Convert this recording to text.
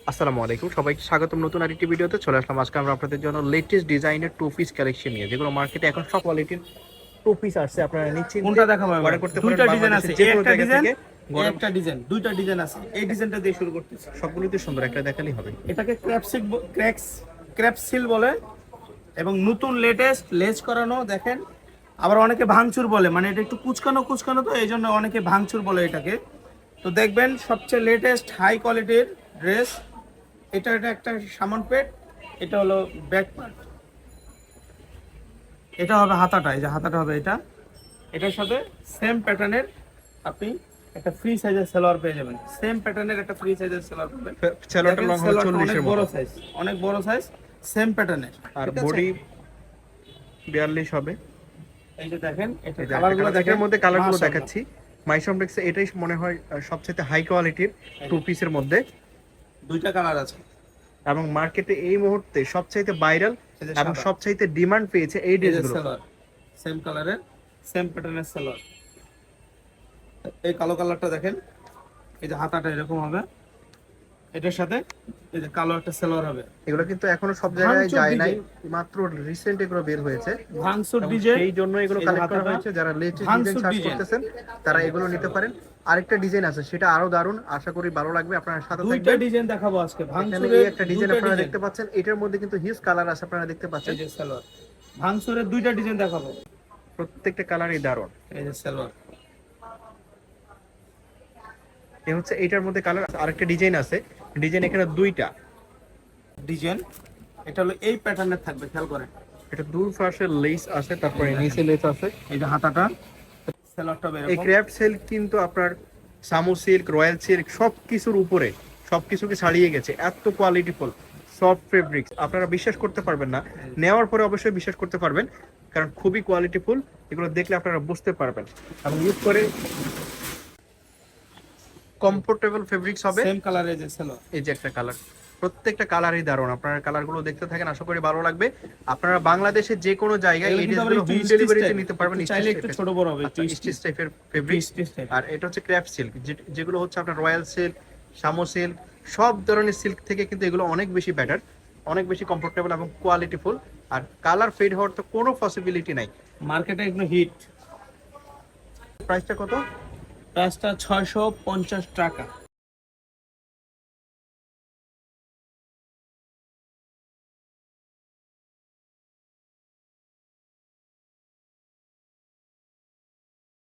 আসসালামু আলাইকুম, সবাইকে স্বাগতম নতুন আরেকটি ভিডিওতে। চলে আসলাম আজকে আমরা আপনাদের জন্য লেটেস্ট ডিজাইনের টু পিস কালেকশন নিয়ে, যেগুলো মার্কেটে এখন সব কোয়ালিটির টু পিস আসছে। আপনারা নিশ্চিন্তে কোনটা দেখাবো এবার? অর্ডার করতে পারেন দুইটা ডিজাইন আছে, বাংলাদেশের যে কোনো একটা জায়গা ডিজাইন থেকে। গরম একটা ডিজাইন, দুইটা ডিজাইন আছে। এই ডিজাইনটা দিয়ে শুরু করতেছি। সবগুলোতে সুন্দর, একটা দেখালেই হবে। এটাকে ক্র্যাপসিল বলে এবং নতুন লেটেস্ট লেজ করানো দেখেন। আবার অনেকে ভাঙচুর বলে, মানে এটা একটু কুচকানো কুচকানো, তো এই জন্য অনেকে ভাঙচুর বলে এটাকে। তো দেখবেন সবচেয়ে লেটেস্ট হাই কোয়ালিটির ড্রেস। এটা একটা সামান পেট, এটা হলো ব্যাক পার্ট, এটা হবে হাতাটা, এই যে হাতাটা হবে এটা। এটার সাথে সেম প্যাটার্নের আপনি একটা ফ্রি সাইজের সালোয়ার পেয়ে যাবেন। সেম প্যাটার্নের একটা ফ্রি সাইজের সালোয়ার পাবেন। সালোয়ারটা লং হবে 40 অনেক এর বড় মতো, সাইজ, অনেক বড় সাইজ, সেম প্যাটার্নের। আর বডি 42 হবে। এই যে দেখেন, এটা এই যে কালারগুলো দেখেন, এটার মধ্যে কালারগুলো মাশাআল্লাহ। দেখাচ্ছি। মাইসম্প্লেক্সে এটাই মনে হয় সবচেয়ে হাই কোয়ালিটির টু পিসের মধ্যে, দুইটা কালার আছে এবং মার্কেটে এই মুহূর্তে সবচাইতে ভাইরাল এই যে এবং সাদা। সবচাইতে ডিমান্ড পেয়েছে এই এই যে ড্রেসগুলো। সালোয়ার, সেম কালারের, সেম প্যাটার্নের সালোয়ার। এই কালো কালারটা দেখেন, এই যে হাতাটা এরকম হবে, এটার সাথে এই যে কালো একটা সালোয়ার হবে। এগুলো কিন্তু এখনো সব জায়গায় ভাঙচুর যায় নাই, ডিজাইন। মাত্র রিসেন্ট এগুলো বের হয়েছে। ভাঙচুর এবং ডিজাইন, সেই জন্য এগুলো এই যে কালেক্ট করা হাতাটা, হয়েছে। যারা লেটেস্ট ডিজাইন ভাঙচুর সার্চ ডিজাইন। করতেছেন তারা এগুলো নিতে পারেন। আরেকটা ডিজাইন আছে, সেটা আরো দারুণ, আশা করি ভালো লাগবে। আপনারা সাথে দুইটা থাকবেন। ডিজাইন দেখাবো আজকে। এখানে ভাঙচুরের এই একটা ডিজাইন দুইটা আপনারা ডিজাইন, দেখতে পাচ্ছেন, এটার মধ্যে কিন্তু হিউজ কালার আছে, আপনারা দেখতে পাচ্ছেন। এই যে সালোয়ার, ভাঙচুরের দুইটা ডিজাইন দেখাবো। প্রত্যেকটা কালারই দারুণ। এই যে সালোয়ার, এই হচ্ছে এটার মধ্যে কালার। আরেকটা ডিজাইন আছে, ডিজাইন এখানে দুইটা ডিজাইন। এটা হলো এই প্যাটার্নের থাকবে, খেয়াল করেন। এটা দুই পাশে লেস আছে, তারপরে নিচে লেস আছে। এই যে হাতাটা, সালোয়ারটা এই এরকম। ক্র্যাফট সিল্ক কিন্তু আপনার সামু সিল্ক, রয়্যাল সিল্ক সবকিছুর উপরে, সবকিছুকে ছাড়িয়ে গেছে। এত কোয়ালিটিফুল সফট ফেব্রিক্স, আপনারা বিশ্বাস করতে পারবেন না। নেওয়ার পরে অবশ্যই বিশ্বাস করতে পারবেন, কারণ খুবই কোয়ালিটিফুল। এগুলো দেখলে আপনারা বুঝতে পারবেন এবং ইউজ করে কমফোর্টেবল ফেব্রিক্স হবে। সেম কালারের যে সালোয়ার, এই যে একটা কালার, প্রত্যেকটা কালারই দারুণ। আপনারা কালারগুলো দেখতে থাকেন, আশা করি ভালো লাগবে। আপনারা বাংলাদেশের যে কোনো জায়গায় এই ড্রেসগুলো হোম ডেলিভারিতে নিতে পারবেন। চাইলে একটু ছোট বড় হবে, একটু স্টিচ টাইপের ফেব্রিক্স। আর এটা হচ্ছে ক্র্যাফট সিল্ক, যেগুলো হচ্ছে আপনার রয়্যাল সিল্ক, সামো সিল্ক, সব ধরনের সিল্ক থেকে কিন্তু এগুলো অনেক বেশি বেটার, অনেক বেশি কমফোর্টেবল এবং কোয়ালিটিফুল। আর কালার ফেড হওয়ার তো কোনো পসিবিলিটি নাই। মার্কেটে একদম হিট। প্রাইসটা কত? প্রাইসটা 650 টাকা।